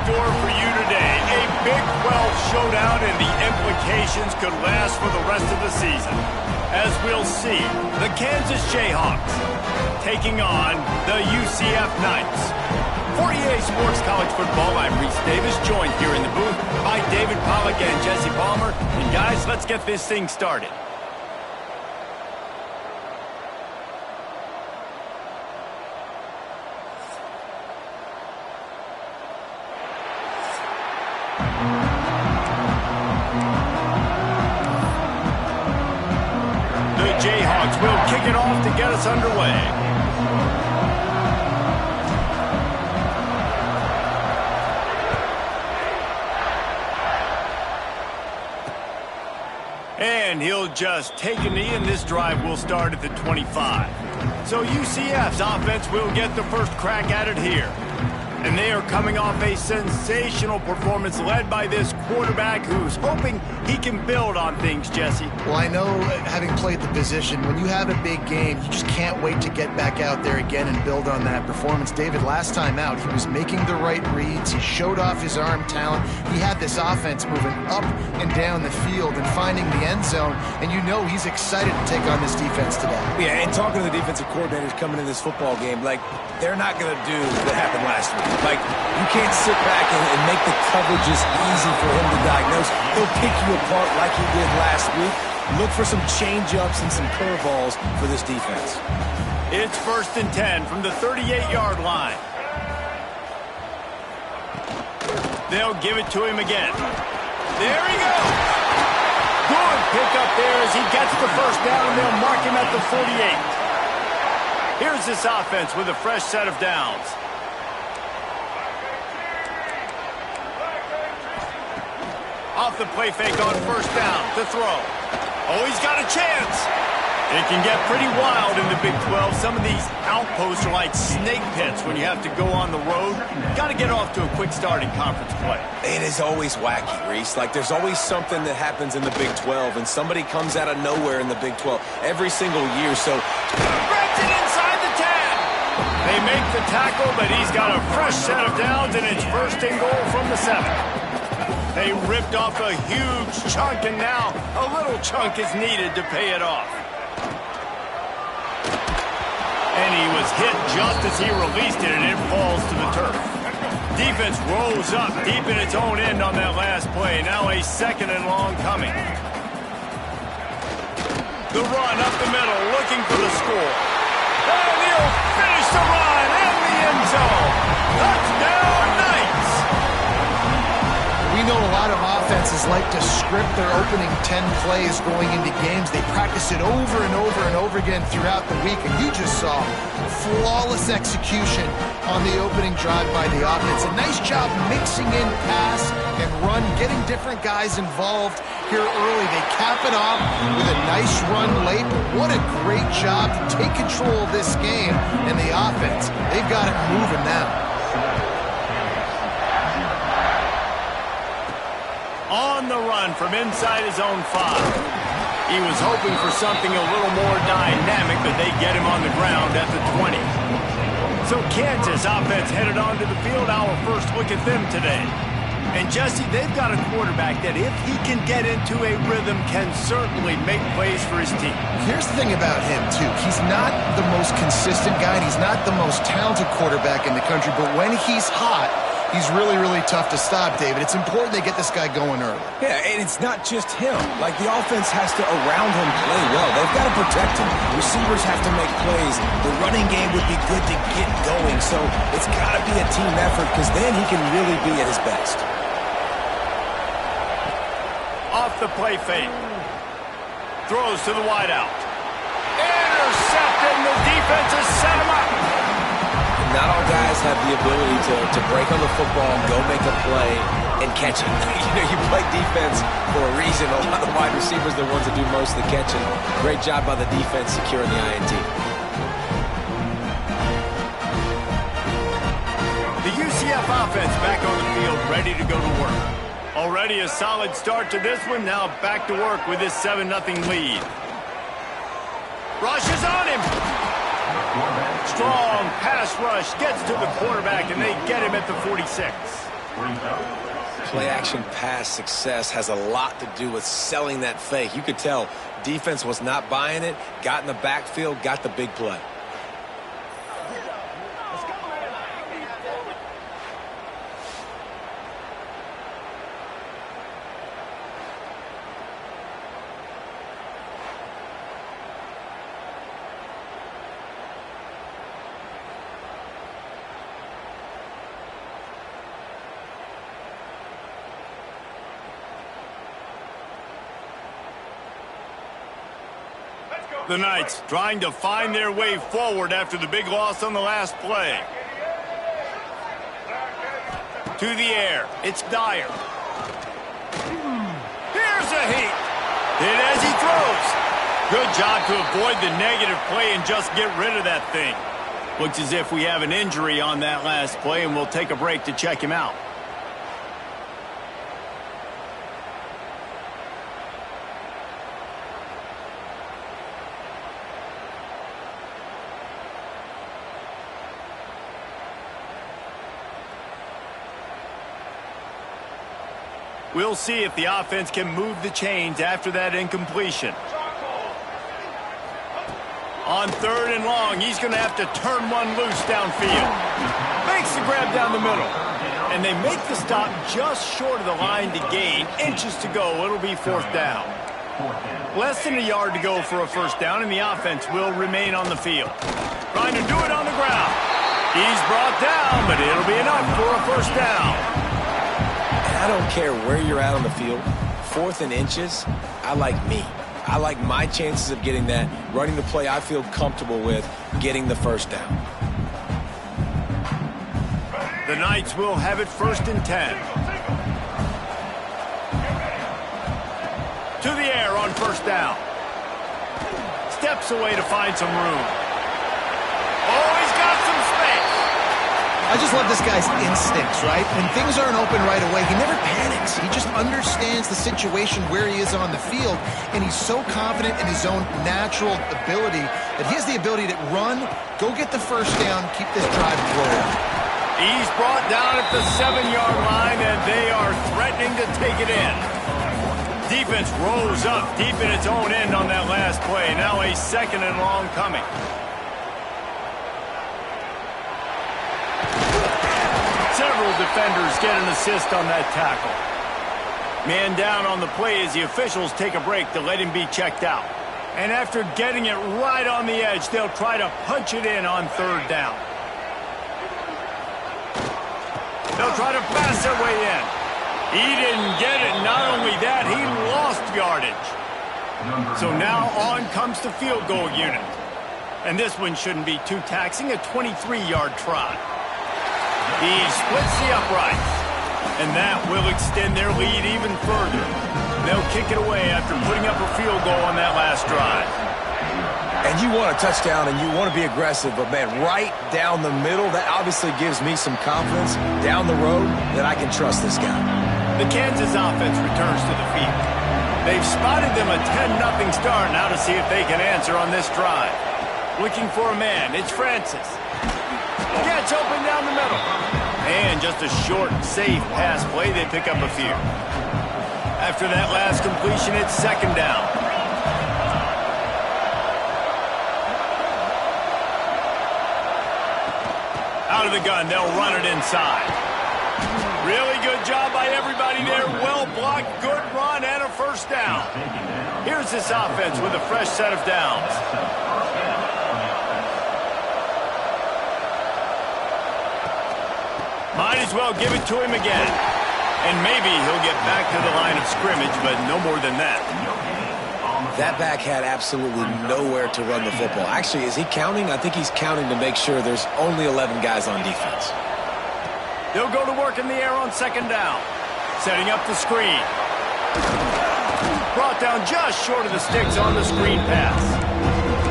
store for you today. A Big 12 showdown, and the implications could last for the rest of the season. As we'll see, the Kansas Jayhawks taking on the UCF Knights. For EA Sports College Football, I'm Reese Davis, joined here in the booth by David Pollack and Jesse Palmer. And guys, let's get this thing started. Jayhawks will kick it off to get us underway. And he'll just take a knee, and this drive will start at the 25. So UCF's offense will get the first crack at it here. And they are coming off a sensational performance led by this quarterback who's hoping he can build on things, Jesse. Well, I know, having played the position, when you have a big game, you just can't wait to get back out there again and build on that performance. David, last time out, he was making the right reads. He showed off his arm talent. He had this offense moving up and down the field and finding the end zone. And you know he's excited to take on this defense today. Yeah, and talking to the defensive coordinators coming in this football game, like, they're not going to do what happened last week. Like, you can't sit back and make the coverages easy for him to diagnose. He'll pick you apart like he did last week. Look for some change-ups and some curveballs for this defense. It's 1st and 10 from the 38-yard line. They'll give it to him again. There he goes. Good pickup there as he gets the first down, and they'll mark him at the 48. Here's this offense with a fresh set of downs. Off the play fake on 1st down to throw. Oh, he's got a chance. It can get pretty wild in the Big 12. Some of these outposts are like snake pits when you have to go on the road. Got to get off to a quick start in conference play. It is always wacky, Reese. Like, there's always something that happens in the Big 12, and somebody comes out of nowhere in the Big 12 every single year. So, grabs it inside the 10. They make the tackle, but he's got a fresh set of downs, and it's 1st and goal from the 7. They ripped off a huge chunk, and now a little chunk is needed to pay it off. And he was hit just as he released it, and it falls to the turf. Defense rolls up deep in its own end on that last play. Now a 2nd and long coming. The run up the middle, looking for the score. And he'll finish the run in the end zone. Touchdown, Knights! We know a lot of offenses like to script their opening 10 plays going into games. They practice it over and over and over again throughout the week, and you just saw flawless execution on the opening drive by the offense. A nice job mixing in pass and run, getting different guys involved here early. They cap it off with a nice run late, but what a great job to take control of this game. And the offense, they've got it moving now. On the run from inside his own 5. He was hoping for something a little more dynamic, but they get him on the ground at the 20. So Kansas offense headed onto the field. Our first look at them today. And Jesse, they've got a quarterback that if he can get into a rhythm can certainly make plays for his team. Here's the thing about him, too. He's not the most consistent guy, and he's not the most talented quarterback in the country, but when he's hot, he's really, really tough to stop, David. It's important they get this guy going early. Yeah, and it's not just him. Like, the offense has to, around him, play well. They've got to protect him. Receivers have to make plays. The running game would be good to get going. So it's got to be a team effort, because then he can really be at his best. Off the play fake. Throws to the wideout. Intercepted, and the defense has set him up. Not all guys have the ability to break on the football, go make a play, and catch it. You play defense for a reason. A lot of the wide receivers are the ones that do most of the catching. Great job by the defense securing the INT. The UCF offense back on the field, ready to go to work. Already a solid start to this one. Now back to work with this 7-0 lead. Rush is on him. Strong pass rush gets to the quarterback, and they get him at the 46. Play action pass success has a lot to do with selling that fake. You could tell defense was not buying it, got in the backfield, got the big play. The Knights trying to find their way forward after the big loss on the last play. To the air. It's Dyer. Here's a hit. Hit as he throws. Good job to avoid the negative play and just get rid of that thing. Looks as if we have an injury on that last play, and we'll take a break to check him out. We'll see if the offense can move the chains after that incompletion. On 3rd and long, he's going to have to turn one loose downfield. Makes the grab down the middle. And they make the stop just short of the line to gain. Inches to go. It'll be 4th down. Less than a yard to go for a 1st down, and the offense will remain on the field. Trying to do it on the ground. He's brought down, but it'll be enough for a 1st down. I don't care where you're at on the field. 4th and inches, I like me. I like my chances of getting that, running the play I feel comfortable with, getting the 1st down. The Knights will have it 1st and 10. To the air on 1st down. Steps away to find some room. Oh, he's got some space. I just love this guy's instincts, right? When things aren't open right away, he never panics. He just understands the situation where he is on the field, and he's so confident in his own natural ability that he has the ability to run, go get the 1st down, keep this drive rolling. He's brought down at the 7-yard line, and they are threatening to take it in. Defense rose up deep in its own end on that last play. Now a 2nd and long coming. Several defenders get an assist on that tackle. Man down on the play as the officials take a break to let him be checked out. And after getting it right on the edge, they'll try to punch it in on 3rd down. They'll try to pass their way in. He didn't get it. Not only that, he lost yardage. So now on comes the field goal unit. And this one shouldn't be too taxing, a 23-yard try. He splits the uprights, and that will extend their lead even further. They'll kick it away after putting up a field goal on that last drive. And you want a touchdown, and you want to be aggressive, but, man, right down the middle, that obviously gives me some confidence down the road that I can trust this guy. The Kansas offense returns to the field. They've spotted them a 10-0 start. Now to see if they can answer on this drive. Looking for a man. It's Francis. Gets open down the middle. And just a short, safe pass play. They pick up a few. After that last completion, it's 2nd down. Out of the gun, they'll run it inside. Really good job by everybody there. Well blocked, good run, and a 1st down. Here's this offense with a fresh set of downs. Might as well give it to him again. And maybe he'll get back to the line of scrimmage, but no more than that. That back had absolutely nowhere to run the football. Actually, is he counting? I think he's counting to make sure there's only 11 guys on defense. They'll go to work in the air on 2nd down. Setting up the screen. Brought down just short of the sticks on the screen pass.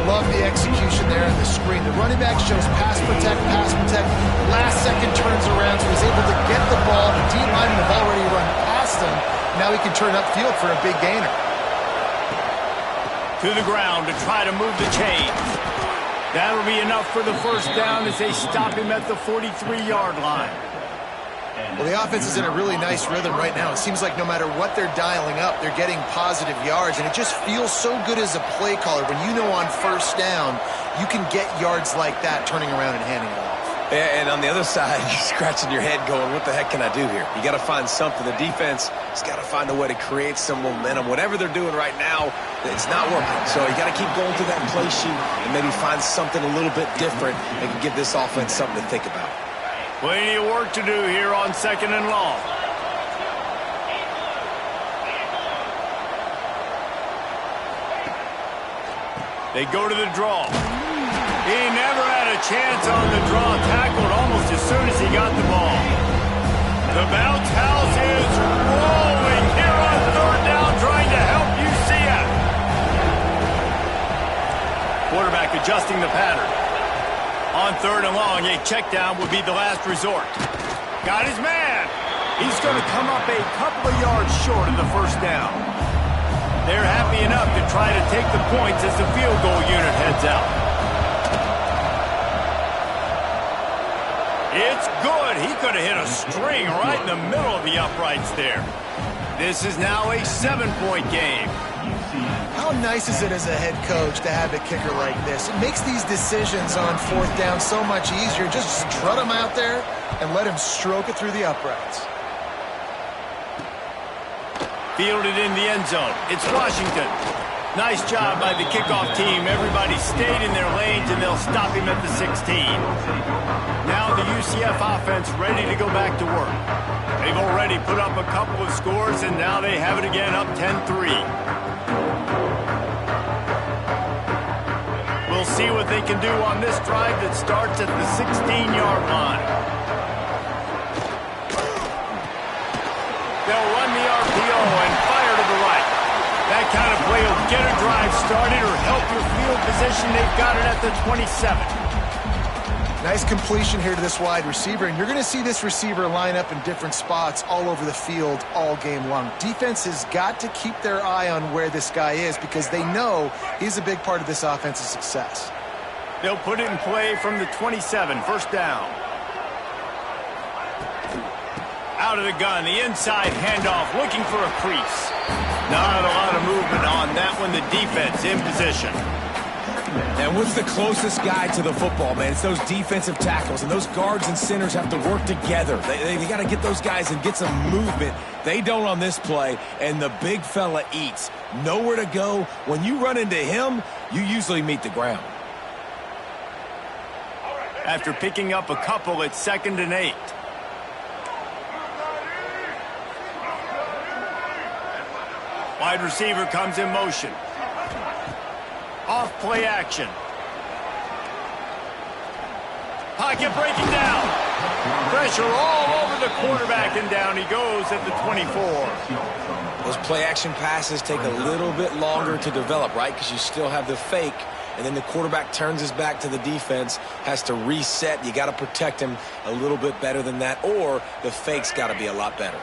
Love the execution there in the screen. The running back shows pass protect, pass protect. Last second turns around, so he's able to get the ball. The D linemen have already run past him. Now he can turn upfield for a big gainer. To the ground to try to move the chains. That'll be enough for the 1st down as they stop him at the 43-yard line. Well, the offense is in a really nice rhythm right now. It seems like no matter what they're dialing up, they're getting positive yards, and it just feels so good as a play caller when you know on first down you can get yards like that turning around and handing it off. Yeah, and on the other side, you're scratching your head going, what the heck can I do here? You got to find something. The defense has got to find a way to create some momentum. Whatever they're doing right now, it's not working. So you got to keep going through that play sheet and maybe find something a little bit different that can give this offense something to think about. Plenty of work to do here on 2nd and long. They go to the draw. He never had a chance on the draw, tackled almost as soon as he got the ball. The bounce house is rolling here on 3rd down, trying to help UCF. Quarterback adjusting the pattern. On 3rd and long, a check down would be the last resort. Got his man. He's going to come up a couple of yards short of the 1st down. They're happy enough to try to take the points as the field goal unit heads out. It's good. He could have hit a string right in the middle of the uprights there. This is now a 7-point game. How nice is it as a head coach to have a kicker like this? It makes these decisions on 4th down so much easier. Just strut him out there and let him stroke it through the uprights. Fielded in the end zone. It's Washington. Nice job by the kickoff team. Everybody stayed in their lanes, and they'll stop him at the 16. Now the UCF offense ready to go back to work. They've already put up a couple of scores, and now they have it again, up 10-3. We'll see what they can do on this drive that starts at the 16-yard line. They'll run the RPO and fire to the right. That kind of play will get a drive started or help your field position. They've got it at the 27. Nice completion here to this wide receiver, and you're going to see this receiver line up in different spots all over the field all game long. Defense has got to keep their eye on where this guy is because they know he's a big part of this offense's success. They'll put it in play from the 27, 1st down. Out of the gun, the inside handoff, looking for a crease. Not a lot of movement on that one, the defense in position. And what's the closest guy to the football, man? It's those defensive tackles, and those guards and centers have to work together. They got to get those guys and get some movement. They don't on this play, and the big fella eats. Nowhere to go. When you run into him, you usually meet the ground. After picking up a couple, it's 2nd and 8. Wide receiver comes in motion. Off play action. Pocket breaking down. Pressure all over the quarterback, and down he goes at the 24. Those play action passes take a little bit longer to develop, right? Because you still have the fake, and then the quarterback turns his back to the defense, has to reset. You got to protect him a little bit better than that, or the fake's got to be a lot better.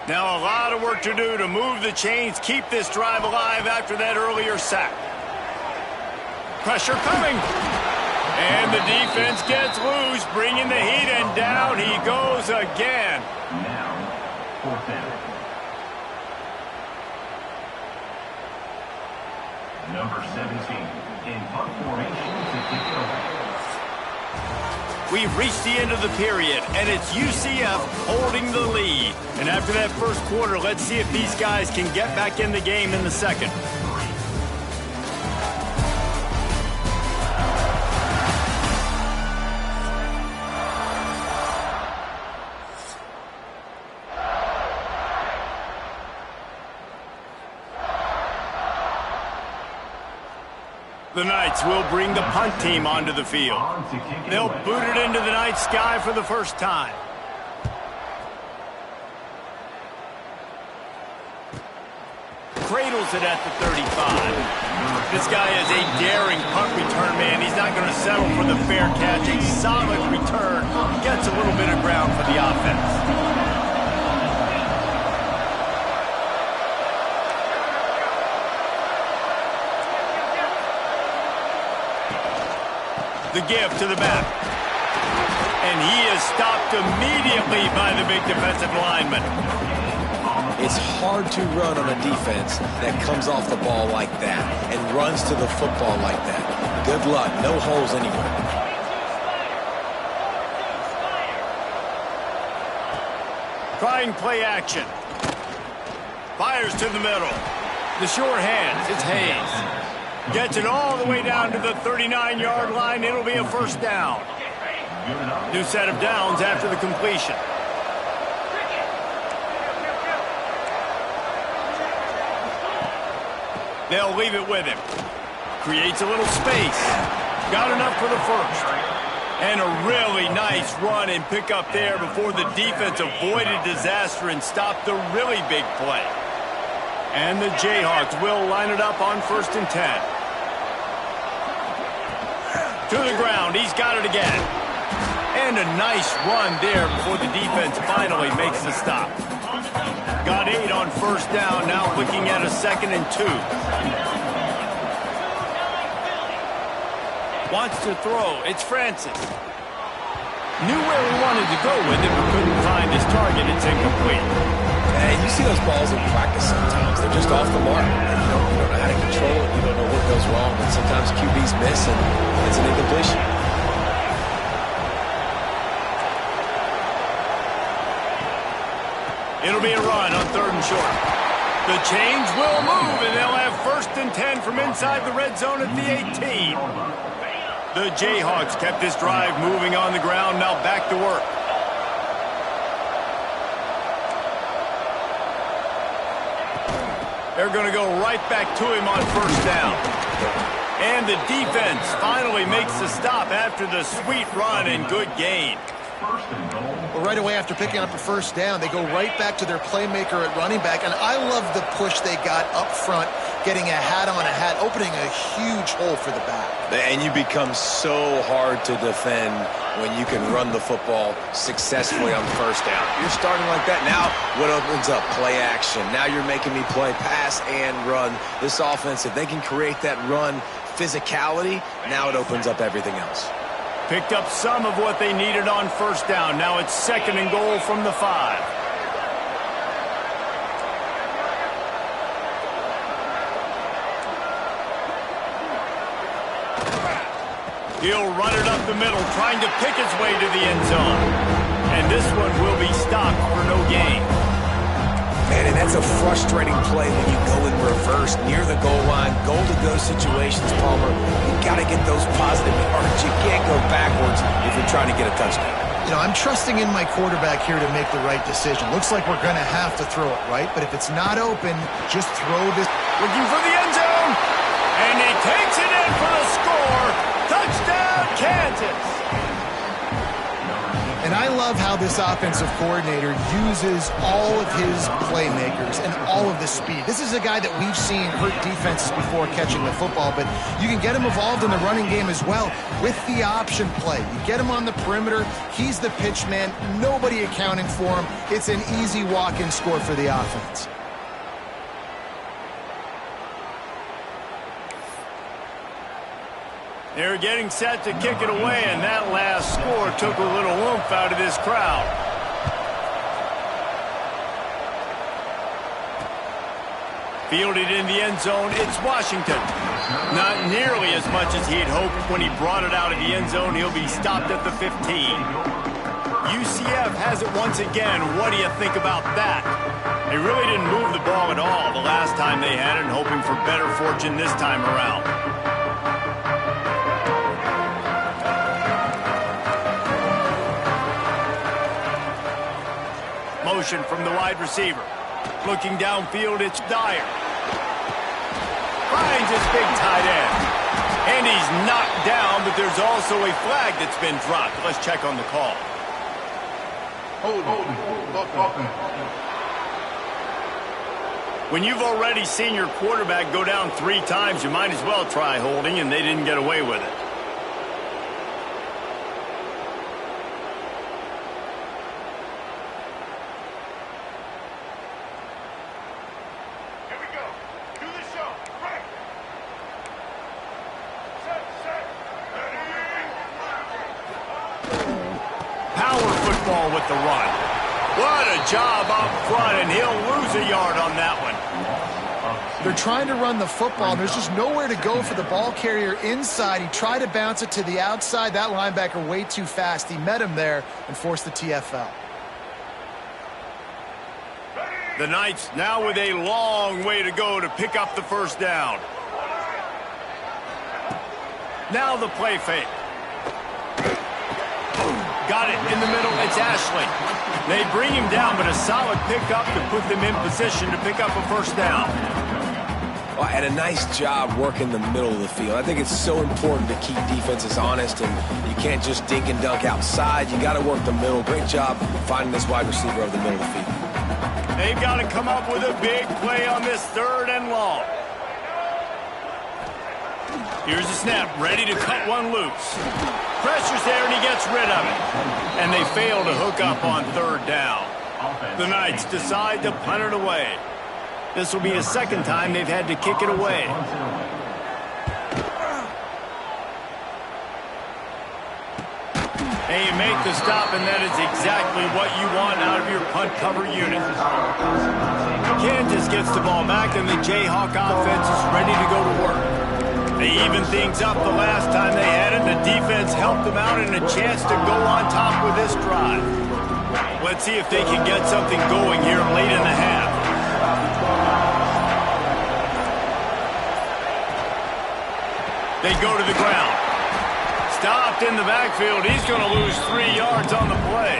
Now a lot of work to do to move the chains, keep this drive alive after that earlier sack. Pressure coming. And the defense gets loose, bringing the heat, and down he goes again. Now, 4th down. Number 17 in punt formation to kick it away. We've reached the end of the period, and it's UCF holding the lead. And after that first quarter, let's see if these guys can get back in the game in the second. The Knights will bring the punt team onto the field. They'll boot it into the night sky for the first time. Cradles it at the 35. This guy is a daring punt return man. He's not going to settle for the fair catch. A solid return. Gets a little bit of ground for the offense. The give to the back. And he is stopped immediately by the big defensive lineman. It's hard to run on a defense that comes off the ball like that and runs to the football like that. Good luck. No holes anywhere. Trying play action. Fires to the middle. The sure hands. It's Hayes. Gets it all the way down to the 39-yard line. It'll be a first down. New set of downs after the completion. They'll leave it with him. Creates a little space. Got enough for the first. And a really nice run and pick up there before the defense avoided disaster and stopped the really big play. And the Jayhawks will line it up on 1st and 10. To the ground. He's got it again. And a nice run there before the defense finally makes the stop. Got 8 on first down. Now looking at a 2nd and 2. Wants to throw. It's Francis. Knew where he wanted to go with it, but couldn't find his target. It's incomplete. And you see those balls in practice sometimes. They're just off the mark. You don't know how to control it. You don't know what goes wrong. And sometimes QBs miss, and it's an incompletion. It'll be a run on 3rd and short. The change will move, and they'll have 1st and 10 from inside the red zone at the 18. The Jayhawks kept this drive moving on the ground. Now back to work. They're going to go right back to him on 1st down. And the defense finally makes the stop after the sweet run and good gain. Well, right away after picking up a 1st down, they go right back to their playmaker at running back. And I love the push they got up front, getting a hat on a hat, opening a huge hole for the back. And you become so hard to defend when you can run the football successfully on 1st down. You're starting like that. Now what opens up? Play action. Now you're making me play pass and run. This offense, if they can create that run physicality, now it opens up everything else. Picked up some of what they needed on 1st down. Now it's 2nd and goal from the 5. He'll run it up the middle, trying to pick his way to the end zone. And this one will be stopped for no gain. Man, and that's a frustrating play when you go in reverse near the goal line. Goal-to-go situations, Palmer. You got to get those positive yards. You can't go backwards if you're trying to get a touchdown. You know, I'm trusting in my quarterback here to make the right decision. Looks like we're going to have to throw it, right? But if it's not open, just throw this. Looking for the end zone. And he takes it in for the score. Touchdown, Kansas. And I love how this offensive coordinator uses all of his playmakers and all of the speed. This is a guy that we've seen hurt defenses before catching the football, but you can get him involved in the running game as well with the option play. You get him on the perimeter. He's the pitch man. Nobody accounting for him. It's an easy walk-in score for the offense. They're getting set to kick it away, and that last score took a little oomph out of this crowd. Fielded in the end zone, it's Washington. Not nearly as much as he'd hoped when he brought it out of the end zone. He'll be stopped at the 15. UCF has it once again. What do you think about that? They really didn't move the ball at all the last time they had it, and hoping for better fortune this time around. Motion from the wide receiver. Looking downfield, it's Dyer. Finds his big tight end. And he's knocked down, but there's also a flag that's been dropped. Let's check on the call. When you've already seen your quarterback go down 3 times, you might as well try holding, and they didn't get away with it. football with the run. What a job up front, and he'll lose a yard on that one. They're trying to run the football, and there's just nowhere to go for the ball carrier inside. He tried to bounce it to the outside. That linebacker way too fast. He met him there and forced the TFL. The Knights now with a long way to go to pick up the first down. Now the play fake. Got it in the middle. It's Ashley. They bring him down, but a solid pickup to put them in position to pick up a first down. Well, and a nice job working the middle of the field. I think it's so important to keep defenses honest, and you can't just dink and dunk outside. You got to work the middle. Great job finding this wide receiver over the middle of the field. They've got to come up with a big play on this 3rd and long. Here's a snap, ready to cut one loose. Pressure's there, and he gets rid of it. And they fail to hook up on 3rd down. The Knights decide to punt it away. This will be the 2nd time they've had to kick it away. And you make the stop, and that is exactly what you want out of your punt cover unit. Kansas gets the ball back, and the Jayhawk offense is ready to go to work. They evened things up the last time they had it. The defense helped them out and a chance to go on top with this drive. Let's see if they can get something going here late in the half. They go to the ground. Stopped in the backfield. He's going to lose 3 yards on the play.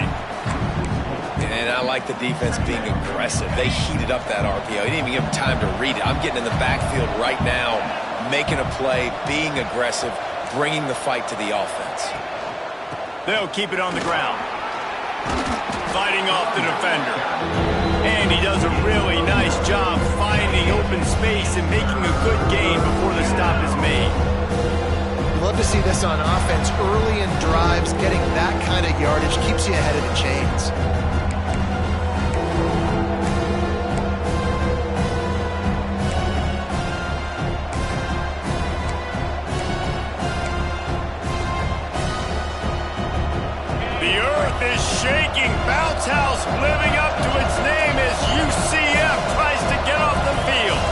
And I like the defense being aggressive. They heated up that RPO. He didn't even give him time to read it. I'm getting in the backfield right now, making a play, being aggressive, bringing the fight to the offense. They'll keep it on the ground. Fighting off the defender. And he does a really nice job finding open space and making a good gain before the stop is made. Love to see this on offense. Early in drives, getting that kind of yardage keeps you ahead of the chains. The earth is shaking. Bounce House living up to its name as UCF tries to get off the field.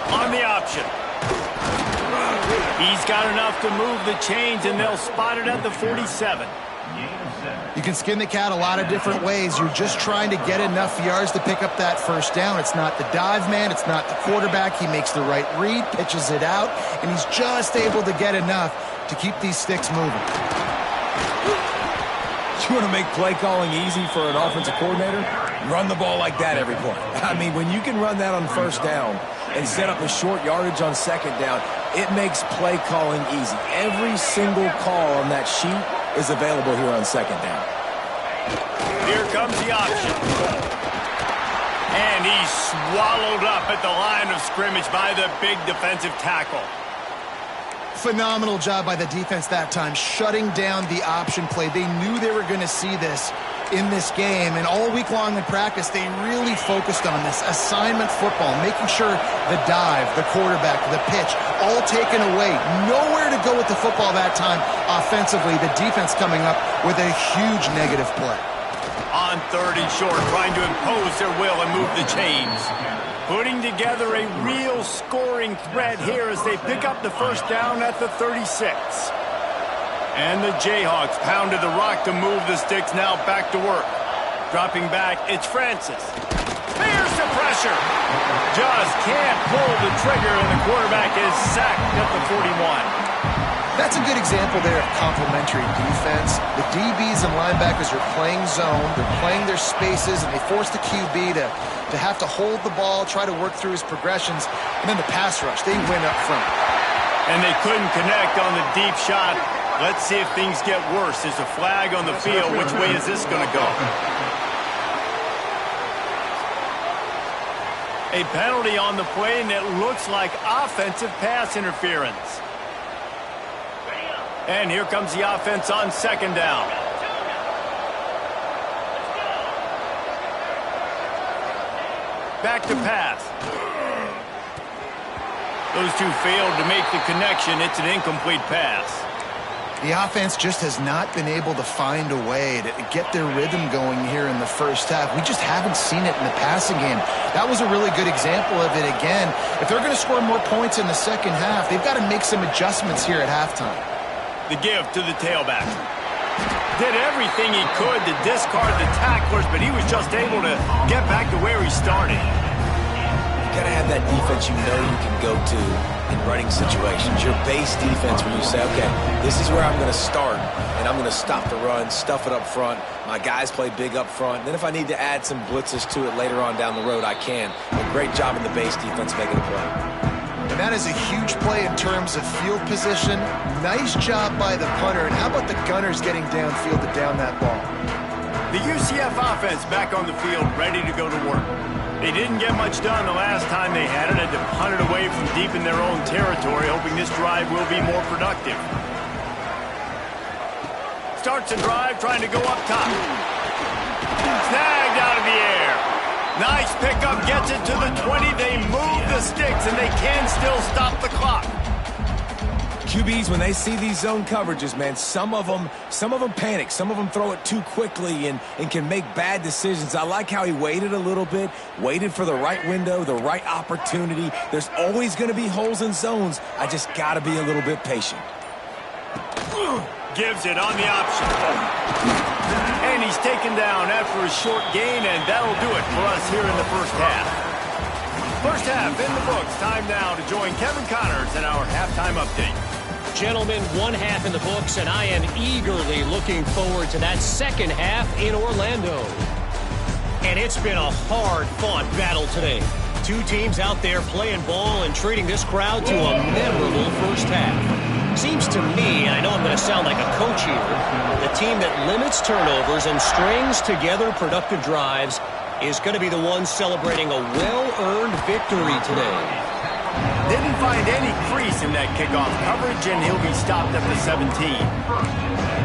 On the option. He's got enough to move the chains, and they'll spot it at the 47. You can skin the cat a lot of different ways. You're just trying to get enough yards to pick up that first down. It's not the dive man. It's not the quarterback. He makes the right read, pitches it out, and he's just able to get enough to keep these sticks moving. You want to make play calling easy for an offensive coordinator? Run the ball like that every play. I mean, when you can run that on first down and set up a short yardage on second down, it makes play calling easy. Every single call on that sheet is available here on second down. Here comes the option. And he's swallowed up at the line of scrimmage by the big defensive tackle. Phenomenal job by the defense that time, shutting down the option play. They knew they were going to see this in this game, and all week long in practice, they really focused on this assignment football, making sure the dive, the quarterback, the pitch, all taken away. Nowhere to go with the football that time offensively. The defense coming up with a huge negative play. On 3rd and short, trying to impose their will and move the chains. Putting together a real scoring threat here as they pick up the first down at the 36. And the Jayhawks pounded the rock to move the sticks, now back to work. Dropping back, it's Francis. Fears the pressure. Just can't pull the trigger, and the quarterback is sacked at the 41. That's a good example there of complementary defense. The DBs and linebackers are playing zone, they're playing their spaces, and they force the QB to have to hold the ball, try to work through his progressions, and then the pass rush, they win up front. And they couldn't connect on the deep shot. Let's see if things get worse. There's a flag on the field. Which way is this going to go? A penalty on the play, and it looks like offensive pass interference. And here comes the offense on second down. Back to pass. Those two failed to make the connection. It's an incomplete pass. The offense just has not been able to find a way to get their rhythm going here in the first half. We just haven't seen it in the passing game. That was a really good example of it again. If they're going to score more points in the second half, they've got to make some adjustments here at halftime. The give to the tailback. Did everything he could to discard the tacklers, but he was just able to get back to where he started. You got to have that defense you know you can go to in running situations. Your base defense where you say, okay, this is where I'm going to start, and I'm going to stop the run, stuff it up front. My guys play big up front. Then if I need to add some blitzes to it later on down the road, I can. A great job in the base defense making a play. And that is a huge play in terms of field position. Nice job by the punter. And how about the Gunners getting downfield to down that ball? The UCF offense back on the field, ready to go to work. They didn't get much done the last time they had it. Had to punt it away from deep in their own territory, hoping this drive will be more productive. Starts a drive, trying to go up top. Snagged out of the air. Nice pickup, gets it to the 20. They move the sticks, and they can still stop the clock. QBs, when they see these zone coverages, man, some of them panic. Some of them throw it too quickly and can make bad decisions. I like how he waited a little bit, waited for the right window, the right opportunity. There's always going to be holes in zones. I just got to be a little bit patient. Gives it on the option. And he's taken down after a short gain, and that'll do it for us here in the first half. First half in the books. Time now to join Kevin Connors in our halftime update. Gentlemen, one half in the books, and I am eagerly looking forward to that second half in Orlando. And it's been a hard-fought battle today. Two teams out there playing ball and treating this crowd to a memorable first half. Seems to me, and I know I'm going to sound like a coach here, the team that limits turnovers and strings together productive drives is going to be the one celebrating a well-earned victory today. Didn't find any crease in that kickoff coverage, and he'll be stopped at the 17.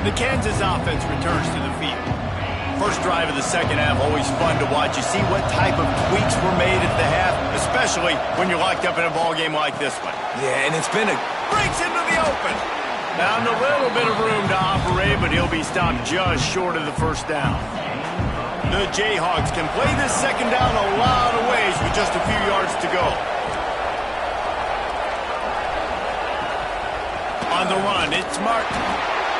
The Kansas offense returns to the field. First drive of the second half, always fun to watch. You see what type of tweaks were made at the half, especially when you're locked up in a ball game like this one. Yeah, and it's been a... Breaks into the open. Found a little bit of room to operate, but he'll be stopped just short of the first down. The Jayhawks can play this second down a lot of ways with just a few yards to go. On the run, it's Martin.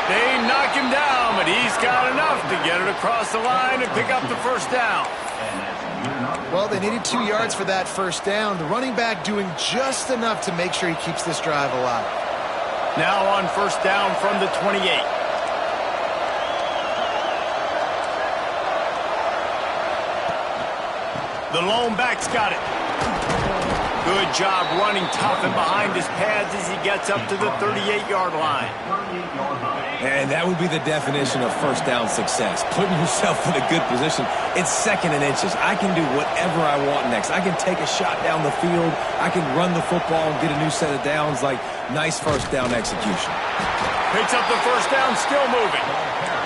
They knock him down, but he's got enough to get it across the line and pick up the first down. Well, they needed 2 yards for that first down. The running back doing just enough to make sure he keeps this drive alive. Now on first down from the 28. The lone back's got it. Good job running tough and behind his pads as he gets up to the 38-yard line. And that would be the definition of first down success. Putting yourself in a good position. It's second and inches. I can do whatever I want next. I can take a shot down the field. I can run the football and get a new set of downs. Like, nice first down execution. Picks up the first down, still moving.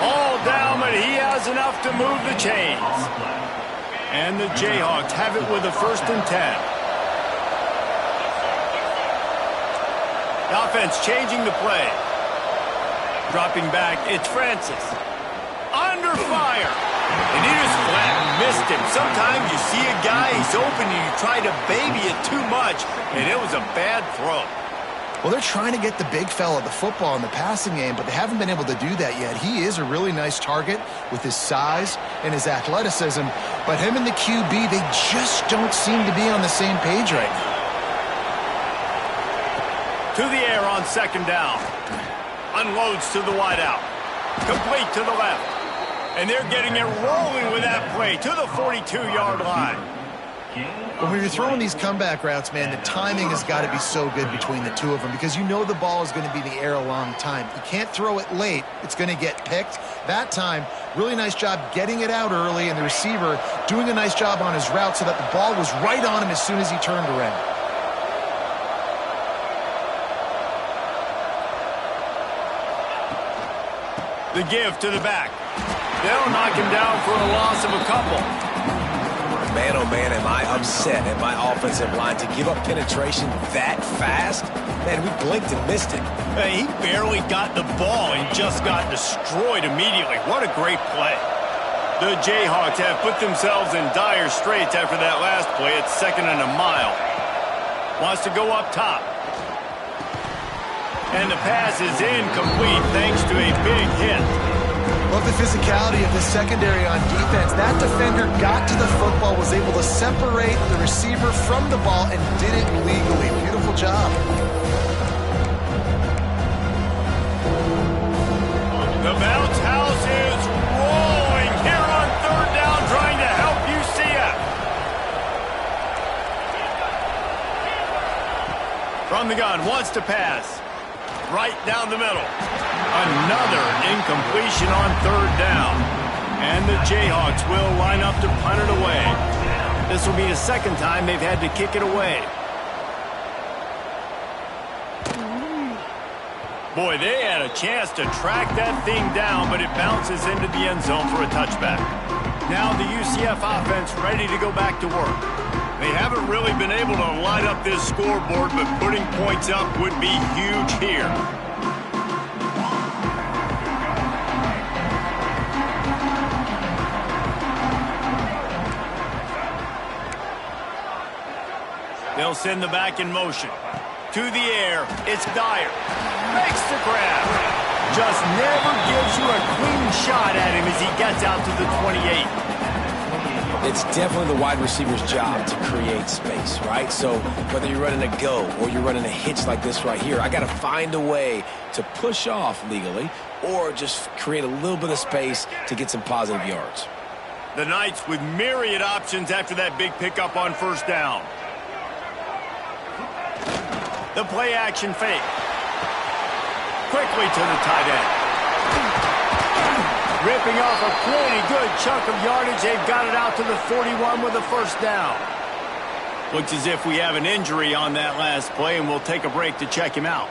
All down, but he has enough to move the chains. And the Jayhawks have it with a 1st and 10. The offense changing the play. Dropping back, it's Francis. Under fire. And he just flat missed him. Sometimes you see a guy, he's open, and you try to baby it too much, and it was a bad throw. Well, they're trying to get the big fella the football in the passing game, but they haven't been able to do that yet. He is a really nice target with his size and his athleticism, but him and the QB, they just don't seem to be on the same page right now. To the air on second down. Unloads to the wideout. Complete to the left. And they're getting it rolling with that play to the 42-yard line. Well, when you're throwing these comeback routes, man, the timing has got to be so good between the two of them because you know the ball is going to be in the air a long time. You can't throw it late. It's going to get picked. That time, really nice job getting it out early, and the receiver doing a nice job on his route so that the ball was right on him as soon as he turned around. The give to the back. They'll knock him down for a loss of a couple. Man, oh man, am I upset at my offensive line to give up penetration that fast? Man, we blinked and missed it. Hey, he barely got the ball and just got destroyed immediately. What a great play. The Jayhawks have put themselves in dire straits after that last play. It's 2nd and a mile. Wants to go up top. And the pass is incomplete thanks to a big hit. Love the physicality of the secondary on defense. That defender got to the football, was able to separate the receiver from the ball, and did it legally. Beautiful job. The bounce house is rolling here on 3rd down, trying to help UCF. From the gun, wants to pass. Right down the middle. Another incompletion on 3rd down. And the Jayhawks will line up to punt it away. This will be the 2nd time they've had to kick it away. Boy, they had a chance to track that thing down, but it bounces into the end zone for a touchback. Now the UCF offense ready to go back to work. They haven't really been able to light up this scoreboard, but putting points up would be huge here. They'll send the back in motion. To the air, it's Dyer. Makes the grab. Just never gives you a clean shot at him as he gets out to the 28. It's definitely the wide receiver's job to create space, right? So whether you're running a go or you're running a hitch like this right here, I got to find a way to push off legally or just create a little bit of space to get some positive yards. The Knights with myriad options after that big pickup on 1st down. The play action fake. Quickly to the tight end. Ripping off a pretty good chunk of yardage. They've got it out to the 41 with a 1st down. Looks as if we have an injury on that last play, and we'll take a break to check him out.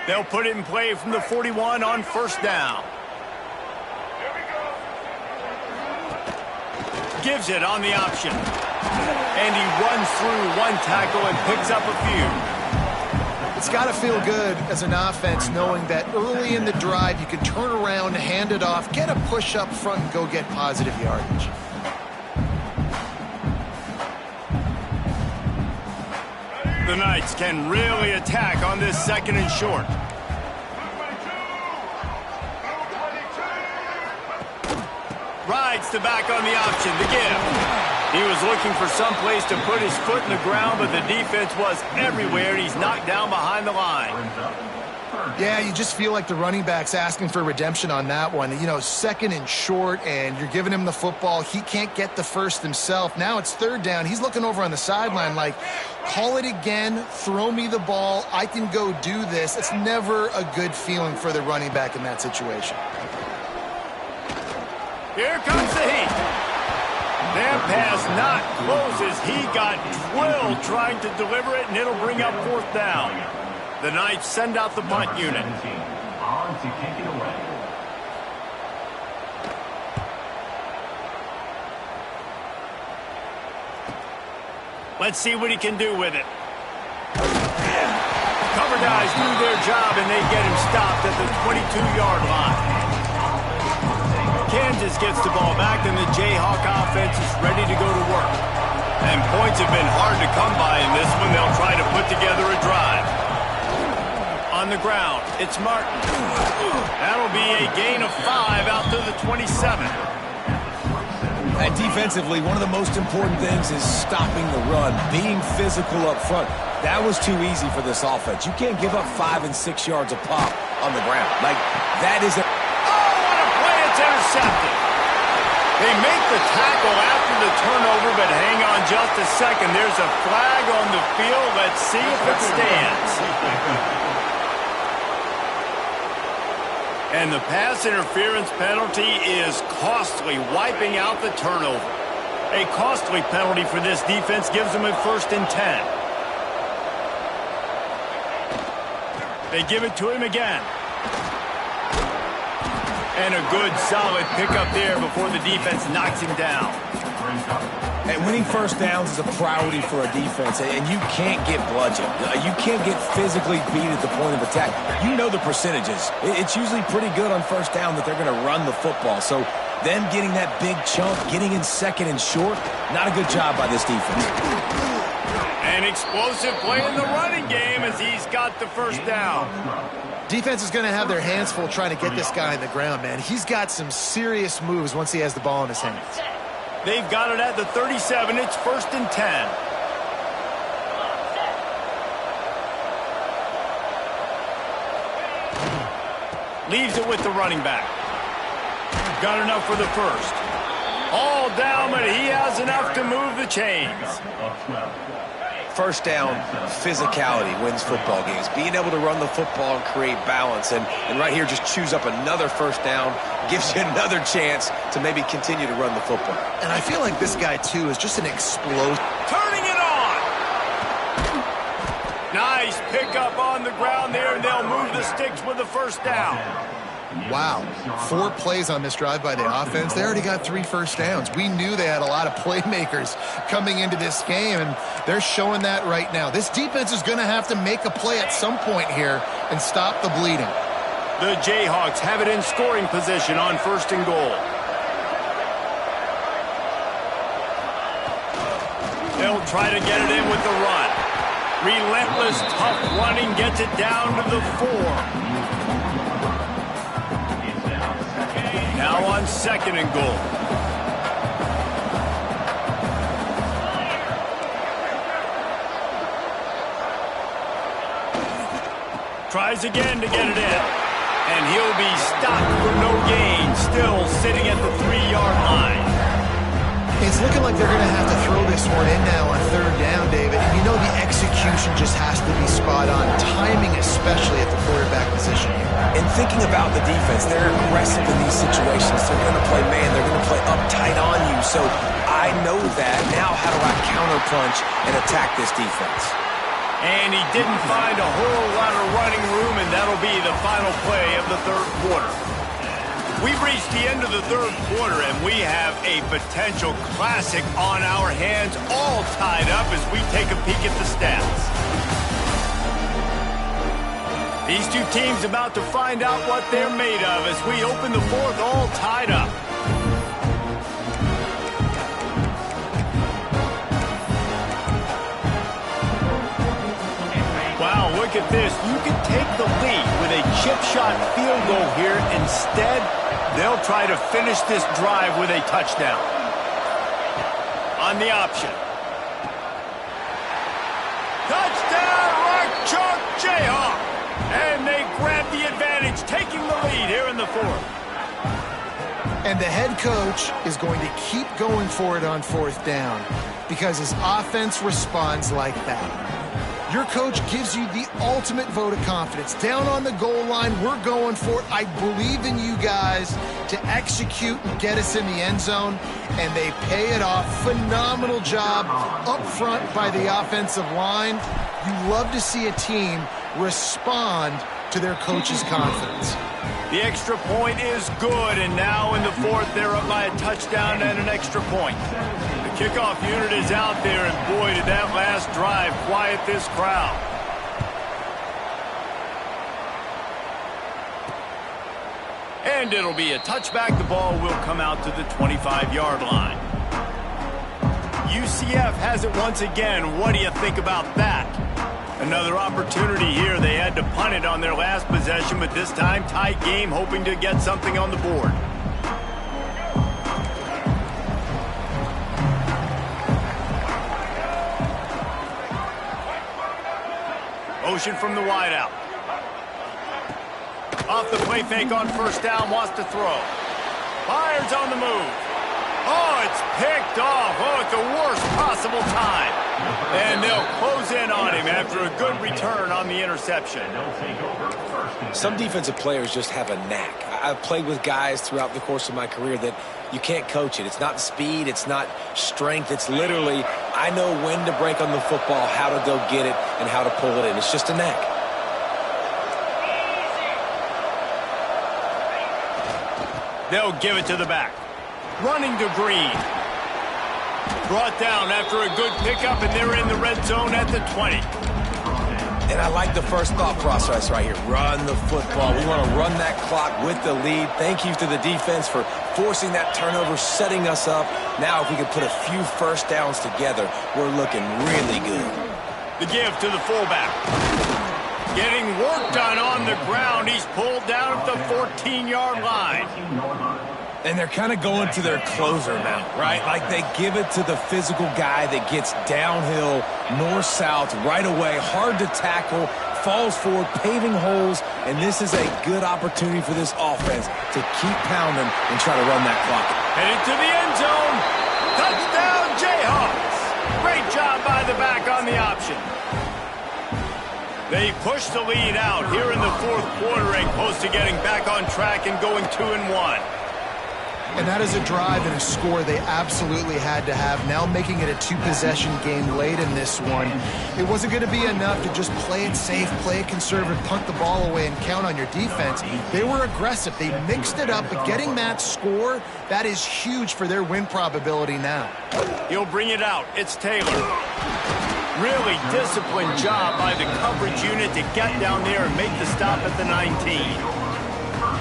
They'll put it in play from the 41 on 1st down. Gives it on the option. And he runs through one tackle and picks up a few. It's got to feel good as an offense knowing that early in the drive you can turn around, hand it off, get a push up front, and go get positive yardage. The Knights can really attack on this 2nd and short. Rides the back on the option, the give. He was looking for some place to put his foot in the ground, but the defense was everywhere, and he's knocked down behind the line. Yeah, you just feel like the running back's asking for redemption on that one. You know, 2nd and short, and you're giving him the football. He can't get the first himself. Now it's 3rd down. He's looking over on the sideline like, call it again, throw me the ball, I can go do this. It's never a good feeling for the running back in that situation. Here comes the heat. That pass not close as he got drilled trying to deliver it, and it'll bring up 4th down. The Knights send out the punt unit. On to kick it away. Let's see what he can do with it. Cover guys do their job, and they get him stopped at the 22-yard line. Kansas gets the ball back, and the Jayhawk offense is ready to go to work. And points have been hard to come by in this one. They'll try to put together a drive. On the ground, it's Martin. That'll be a gain of 5 out to the 27. And defensively, one of the most important things is stopping the run, being physical up front. That was too easy for this offense. You can't give up 5 and 6 yards a pop on the ground. Like, that is a... It's intercepted. They make the tackle after the turnover, but hang on just a second. There's a flag on the field. Let's see if it stands. And the pass interference penalty is costly, wiping out the turnover. A costly penalty for this defense gives them a 1st and 10. They give it to him again. And a good, solid pickup there before the defense knocks him down. And winning first downs is a priority for a defense, and you can't get bludgeoned. You can't get physically beat at the point of attack. You know the percentages. It's usually pretty good on first down that they're going to run the football. So them getting that big chunk, getting in 2nd and short, not a good job by this defense. An explosive play in the running game as he's got the 1st down. Defense is going to have their hands full trying to get this guy on the ground, man. He's got some serious moves once he has the ball in his hands. They've got it at the 37. It's 1st and 10. Leaves it with the running back. Got enough for the 1st. All down, but he has enough to move the chains. First down, physicality wins football games. Being able to run the football and create balance. And right here, just choose up another 1st down. Gives you another chance to maybe continue to run the football. And I feel like this guy, too, is just an explosive. Turning it on! Nice pickup on the ground there, and they'll move the sticks with the 1st down. Wow, 4 plays on this drive by the offense. They already got 3 first downs. We knew they had a lot of playmakers coming into this game, and they're showing that right now. This defense is going to have to make a play at some point here and stop the bleeding. The Jayhawks have it in scoring position on 1st and goal. They'll try to get it in with the run. Relentless, tough running gets it down to the 4. Now on 2nd and goal. Tries again to get it in. And he'll be stopped for no gain, still sitting at the 3-yard line. It's looking like they're going to have to throw this one in now on 3rd down, David. And you know the execution just has to be spot on. Timing especially at the quarterback position here. And thinking about the defense, they're aggressive in these situations. They're going to play man. They're going to play up tight on you. So I know that. Now how do I counterpunch and attack this defense? And he didn't find a whole lot of running room, and that'll be the final play of the 3rd quarter. We've reached the end of the 3rd quarter, and we have a potential classic on our hands, all tied up as we take a peek at the stats. These two teams about to find out what they're made of as we open the 4th all tied up. Wow, look at this. You can take the lead with a chip shot field goal here. Instead, they'll try to finish this drive with a touchdown. On the option. Touchdown, Rock Chalk Jayhawk! And they grab the advantage, taking the lead here in the 4th. And the head coach is going to keep going for it on 4th down because his offense responds like that. Your coach gives you the ultimate vote of confidence. Down on the goal line, we're going for it. I believe in you guys to execute and get us in the end zone, and they pay it off. Phenomenal job up front by the offensive line. You love to see a team respond to their coach's confidence. The extra point is good, and now in the 4th, they're up by a touchdown and an extra point. The kickoff unit is out there, and boy, did that last drive quiet this crowd. And it'll be a touchback. The ball will come out to the 25-yard line. UCF has it once again. What do you think about that? Another opportunity here. They had to punt it on their last possession, but this time tight game, hoping to get something on the board. Motion from the wideout. Off the play fake on 1st down, wants to throw. Fires on the move. Oh, It's picked off. Oh, at the worst possible time. And they'll close in on him after a good return on the interception. Some defensive players just have a knack. I've played with guys throughout the course of my career that you can't coach it. It's not speed. It's not strength. It's literally, I know when to break on the football, how to go get it, and how to pull it in. It's just a knack. They'll give it to the back. Running to Green. Brought down after a good pickup, and they're in the red zone at the 20. And I like the first thought process right here. Run the football. We want to run that clock with the lead. Thank you to the defense for forcing that turnover, setting us up. Now if we can put a few first downs together, we're looking really good. The give to the fullback. Getting work done on the ground. He's pulled down at the 14-yard line. And they're kind of going to their closer now, right? Like they give it to the physical guy that gets downhill, north-south, right away, hard to tackle, falls forward, paving holes, and this is a good opportunity for this offense to keep pounding and try to run that clock. Headed to the end zone. Touchdown, Jayhawks. Great job by the back on the option. They push the lead out here in the fourth quarter and close to getting back on track and going 2-1. And that is a drive and a score they absolutely had to have. Now making it a two-possession game late in this one. It wasn't going to be enough to just play it safe, play it conservative, punt the ball away, and count on your defense. They were aggressive. They mixed it up, but getting that score, that is huge for their win probability now. He'll bring it out. It's Taylor. Really disciplined job by the coverage unit to get down there and make the stop at the 19.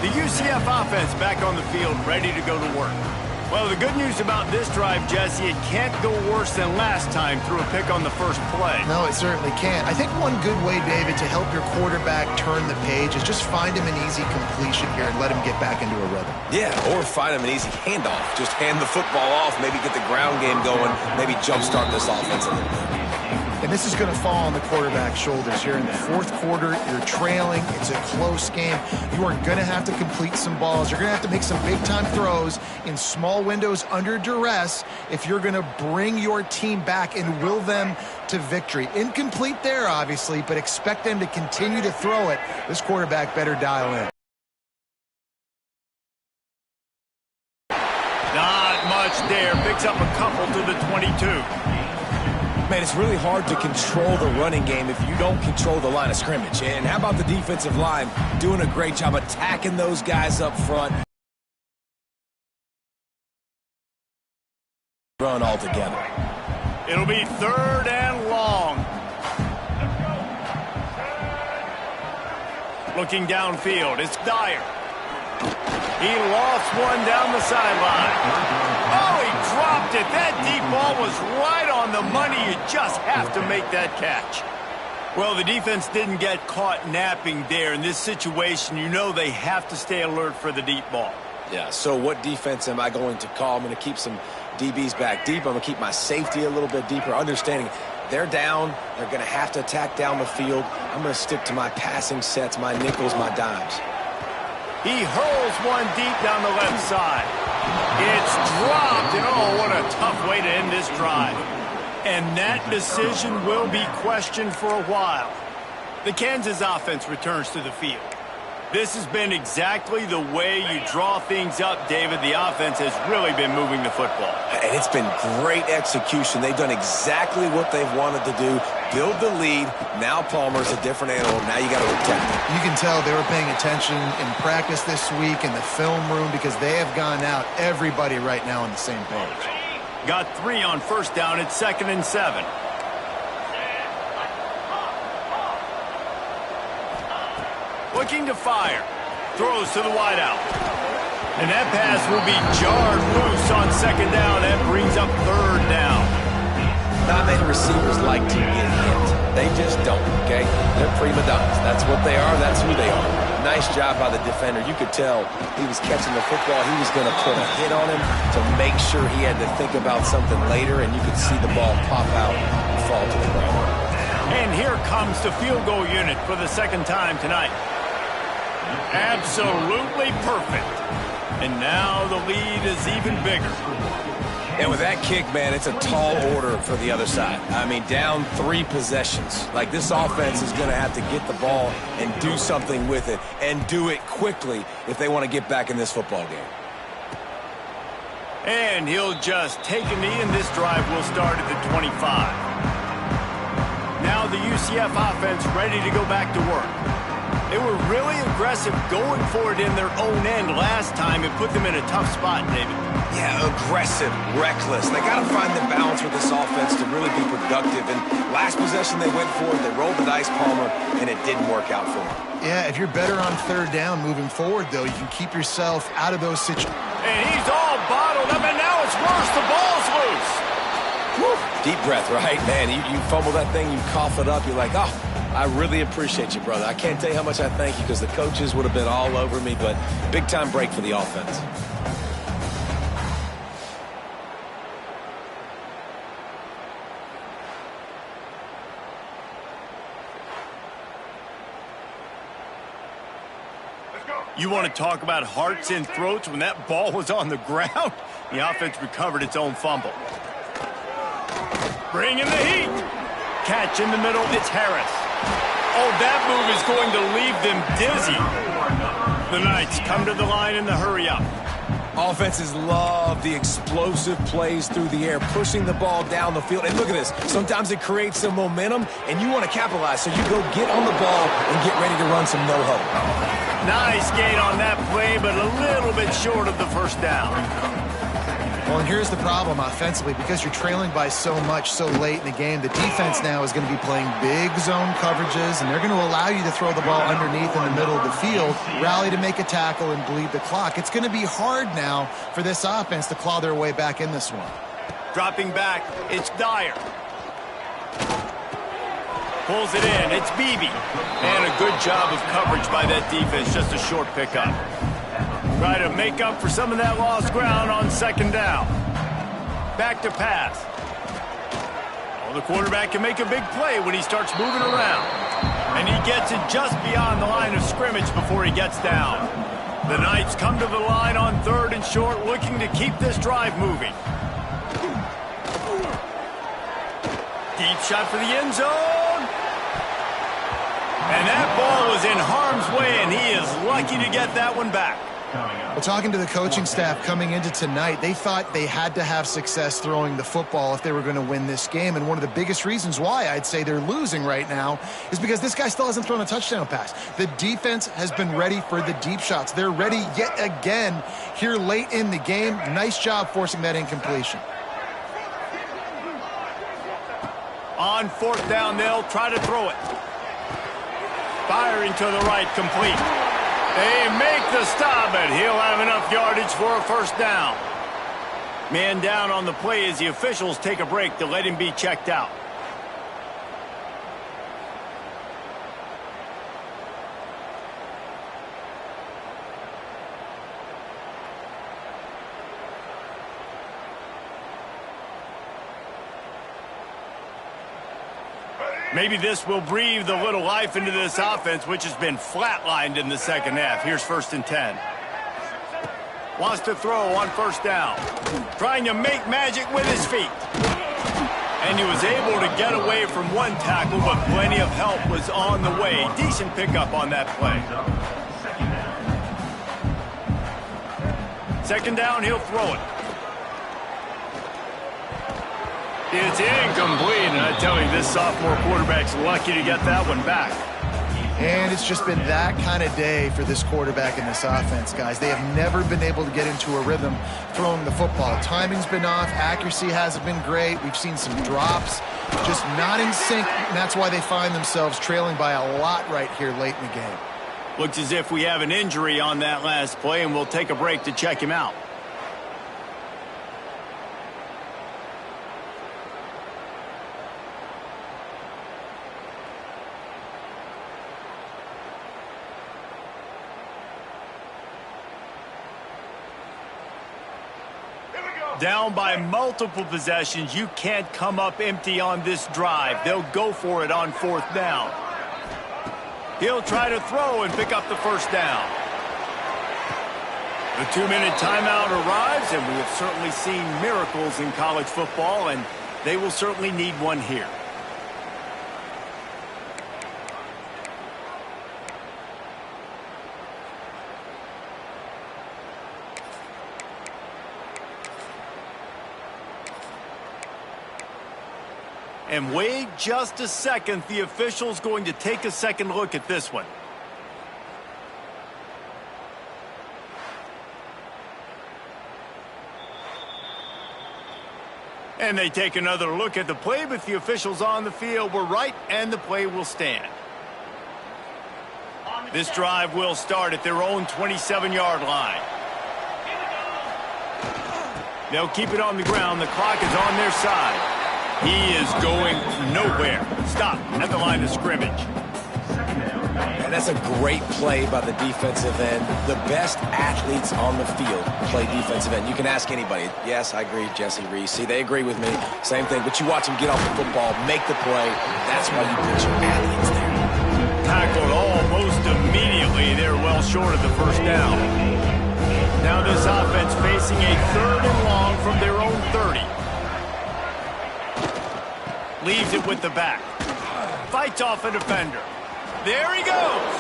The UCF offense back on the field, ready to go to work. Well, the good news about this drive, Jesse, it can't go worse than last time through a pick on the first play. No, it certainly can't. I think one good way, David, to help your quarterback turn the page is just find him an easy completion here and let him get back into a rhythm. Yeah, or find him an easy handoff. Just hand the football off, maybe get the ground game going, maybe jumpstart this offense a little bit. And this is going to fall on the quarterback's shoulders here in the fourth quarter. You're trailing. It's a close game. You are going to have to complete some balls. You're going to have to make some big-time throws in small windows under duress if you're going to bring your team back and will them to victory. Incomplete there, obviously, but expect them to continue to throw it. This quarterback better dial in. Not much there. Picks up a couple to the 22. Man, it's really hard to control the running game if you don't control the line of scrimmage. And how about the defensive line doing a great job attacking those guys up front? Run all together. It'll be 3rd and long. Looking downfield, it's Dyer. He lost one down the sideline. Oh, he dropped it. That deep ball was right on the money. You just have to make that catch. Well, the defense didn't get caught napping there. In this situation, you know they have to stay alert for the deep ball. Yeah, so what defense am I going to call? I'm going to keep some DBs back deep. I'm going to keep my safety a little bit deeper, understanding they're down. They're going to have to attack down the field. I'm going to stick to my passing sets, my nickels, my dimes. He hurls one deep down the left side. It's dropped, and oh, what a tough way to end this drive. And that decision will be questioned for a while. The Kansas offense returns to the field. This has been exactly the way you draw things up, David. The offense has really been moving the football. And it's been great execution. They've done exactly what they've wanted to do. Build the lead. Now Palmer's a different animal. Now you got to protect it. You can tell they were paying attention in practice this week in the film room because they have gone out, everybody right now on the same page. Got 3 on first down. It's 2nd and 7. Looking to fire. Throws to the wideout. And that pass will be jarred loose on 2nd down. That brings up 3rd down. Not many receivers like to get hit. They just don't, okay? They're prima donnas. That's what they are. That's who they are. Nice job by the defender. You could tell he was catching the football. He was going to put a hit on him to make sure he had to think about something later, and you could see the ball pop out and fall to the ground. And here comes the field goal unit for the 2nd time tonight. Absolutely perfect. And now the lead is even bigger. And with that kick, man, it's a tall order for the other side. I mean, down 3 possessions. Like, this offense is going to have to get the ball and do something with it, and do it quickly if they want to get back in this football game. And he'll just take a knee, and this drive will start at the 25. Now the UCF offense ready to go back to work. They were really aggressive going for it in their own end last time. It put them in a tough spot, David. Yeah, aggressive, reckless. They got to find the balance with this offense to really be productive. And last possession they went for it, they rolled the dice, Palmer, and it didn't work out for them. Yeah, if you're better on 3rd down moving forward, though, you can keep yourself out of those situations. And he's all bottled up, and now it's worse. The ball's loose. Whew. Deep breath, right? Man, you fumble that thing, you cough it up, you're like, oh, I really appreciate you, brother. I can't tell you how much I thank you because the coaches would have been all over me, but big-time break for the offense. You want to talk about hearts and throats when that ball was on the ground? The offense recovered its own fumble. Bringing the heat. Catch in the middle, it's Harris. Oh, that move is going to leave them dizzy. The Knights come to the line in the hurry-up. Offenses love the explosive plays through the air, pushing the ball down the field. And look at this. Sometimes it creates some momentum, and you want to capitalize. So you go get on the ball and get ready to run some no-hope. Nice gain on that play, but a little bit short of the first down. Well, and here's the problem offensively. Because you're trailing by so much so late in the game, the defense now is going to be playing big zone coverages, and they're going to allow you to throw the ball underneath in the middle of the field, rally to make a tackle, and bleed the clock. It's going to be hard now for this offense to claw their way back in this one. Dropping back, it's Dyer. Pulls it in, it's Beebe. And a good job of coverage by that defense, just a short pickup. Try to make up for some of that lost ground on 2nd down. Back to pass. Oh, the quarterback can make a big play when he starts moving around. And he gets it just beyond the line of scrimmage before he gets down. The Knights come to the line on 3rd and short, looking to keep this drive moving. Deep shot for the end zone. And that ball was in harm's way, and he is lucky to get that one back. Well, talking to the coaching staff coming into tonight, they thought they had to have success throwing the football if they were going to win this game. And one of the biggest reasons why I'd say they're losing right now is because this guy still hasn't thrown a touchdown pass. The defense has been ready for the deep shots. They're ready yet again here late in the game. Nice job forcing that incompletion. On 4th down, they'll try to throw it. Firing to the right, complete. They make the stop, and he'll have enough yardage for a 1st down. Man down on the play as the officials take a break to let him be checked out. Maybe this will breathe a little life into this offense, which has been flatlined in the 2nd half. Here's 1st and 10. Wants to throw on 1st down. Trying to make magic with his feet. And he was able to get away from one tackle, but plenty of help was on the way. Decent pickup on that play. 2nd down, he'll throw it. It's incomplete, and I tell you, this sophomore quarterback's lucky to get that one back. And it's just been that kind of day for this quarterback in this offense, guys. They have never been able to get into a rhythm throwing the football. Timing's been off. Accuracy hasn't been great. We've seen some drops, just not in sync, and that's why they find themselves trailing by a lot right here late in the game. Looks as if we have an injury on that last play, and we'll take a break to check him out. Down by multiple possessions, you can't come up empty on this drive. They'll go for it on 4th down. He'll try to throw and pick up the 1st down. The 2-minute timeout arrives, and we have certainly seen miracles in college football, and they will certainly need one here. And wait just a second. The official's going to take a second look at this one. And they take another look at the play, but the officials on the field were right, and the play will stand. This drive will start at their own 27-yard line. They'll keep it on the ground. The clock is on their side. He is going nowhere. Stop at the line of scrimmage. And that's a great play by the defensive end. The best athletes on the field play defensive end. You can ask anybody. Yes, I agree, Jesse Reese. See, they agree with me. Same thing. But you watch them get off the football, make the play. That's why you put your athletes there. Tackled almost immediately. They're well short of the first down. Now this offense facing a 3rd and long from their own 30. Leaves it with the back. Fights off a defender. There he goes.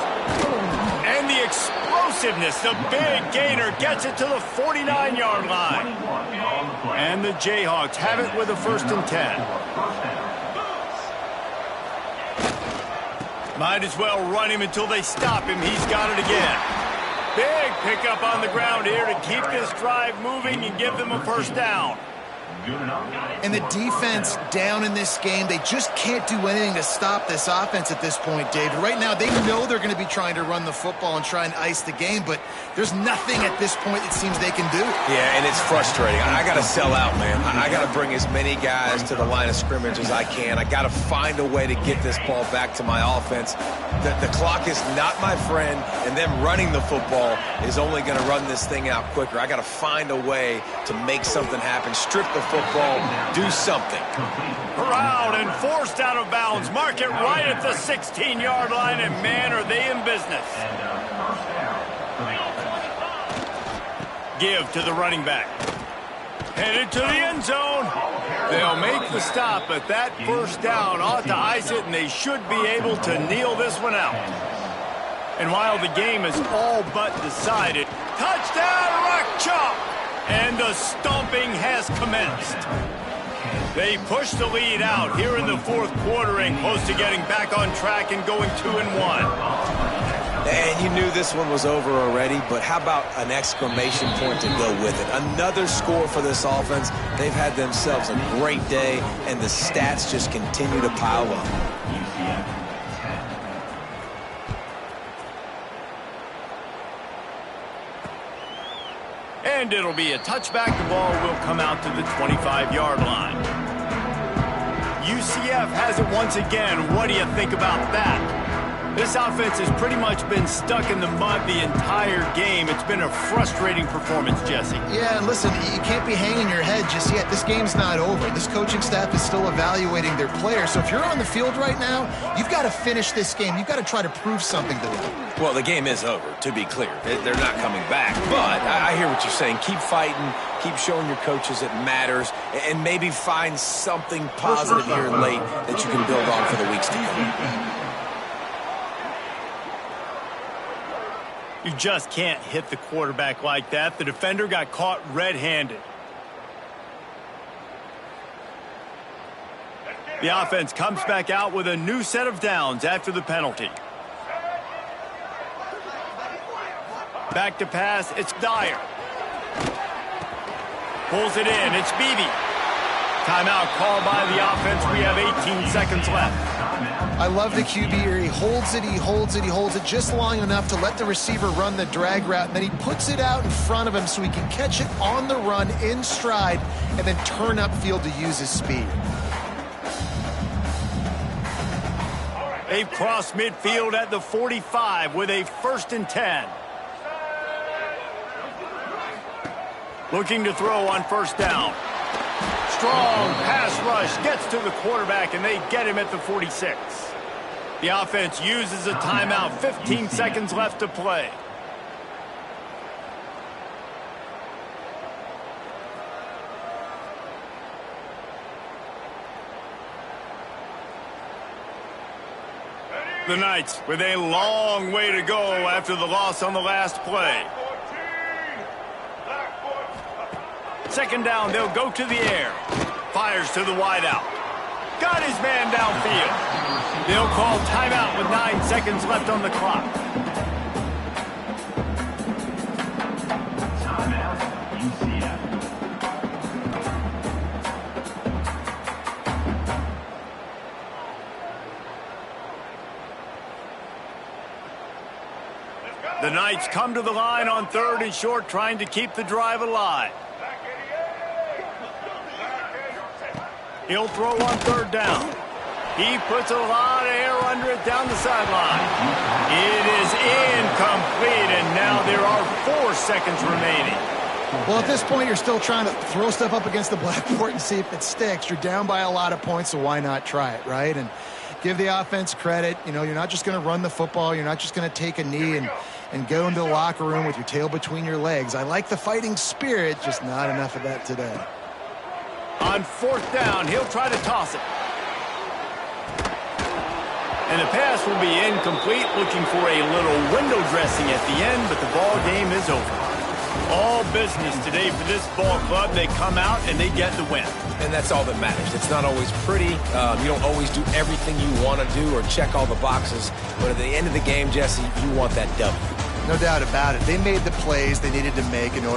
And the explosiveness, the big gainer gets it to the 49-yard line. And the Jayhawks have it with a 1st and 10. Might as well run him until they stop him. He's got it again. Big pickup on the ground here to keep this drive moving and give them a 1st down. And the defense down in this game, they just can't do anything to stop this offense at this point, David. Right now, they know they're going to be trying to run the football and try and ice the game, but there's nothing at this point it seems they can do. Yeah, and it's frustrating. I got to sell out, man. I got to bring as many guys to the line of scrimmage as I can. I got to find a way to get this ball back to my offense. The clock is not my friend, and them running the football is only going to run this thing out quicker. I got to find a way to make something happen, strip the football, do something. Corralled and forced out of bounds. Mark it right at the 16-yard line, and man, are they in business. Give to the running back. Headed to the end zone. They'll make the stop, but that 1st down ought to ice it, and they should be able to kneel this one out. And while the game is all but decided, touchdown, Rock Chalk! And the stomping has commenced. They push the lead out here in the 4th quarter and close to getting back on track and going 2-1. And you knew this one was over already, but how about an exclamation point to go with it? Another score for this offense. They've had themselves a great day, and the stats just continue to pile up. And it'll be a touchback. The ball will come out to the 25-yard line. UCF has it once again. What do you think about that? This offense has pretty much been stuck in the mud the entire game. It's been a frustrating performance, Jesse. Yeah, and listen, you can't be hanging your head just yet. This game's not over. This coaching staff is still evaluating their players. So if you're on the field right now, you've got to finish this game. You've got to try to prove something to them. Well, the game is over, to be clear. They're not coming back. But I hear what you're saying. Keep fighting. Keep showing your coaches it matters. And maybe find something positive here late that you can build on for the weeks to come. You just can't hit the quarterback like that. The defender got caught red-handed. The offense comes back out with a new set of downs after the penalty. Back to pass, it's Dyer. Pulls it in, it's Beebe. Timeout called by the offense. We have 18 seconds left. I love the QB here. He holds it, he holds it, he holds it just long enough to let the receiver run the drag route, and then he puts it out in front of him so he can catch it on the run in stride and then turn upfield to use his speed. They've crossed midfield at the 45 with a 1st and 10. Looking to throw on 1st down. Strong pass rush gets to the quarterback, and they get him at the 46. The offense uses a timeout. 15 seconds left to play. The Knights with a long way to go after the loss on the last play. Second down, they'll go to the air. Fires to the wideout. Got his man downfield. They'll call timeout with 9 seconds left on the clock. Timeout, UCF. The Knights come to the line on 3rd and short, trying to keep the drive alive. He'll throw on 3rd down. He puts a lot of air under it down the sideline. It is incomplete, and now there are 4 seconds remaining. Well, at this point, you're still trying to throw stuff up against the blackboard and see if it sticks. You're down by a lot of points, so why not try it, right? And give the offense credit. You know, you're not just going to run the football. You're not just going to take a knee and go into the locker room with your tail between your legs. I like the fighting spirit, just not enough of that today. On 4th down, he'll try to toss it. And the pass will be incomplete, looking for a little window dressing at the end, but the ball game is over. All business today for this ball club. They come out and they get the win. And that's all that matters. It's not always pretty. You don't always do everything you want to do or check all the boxes. But at the end of the game, Jesse, you want that W. No doubt about it. They made the plays they needed to make in order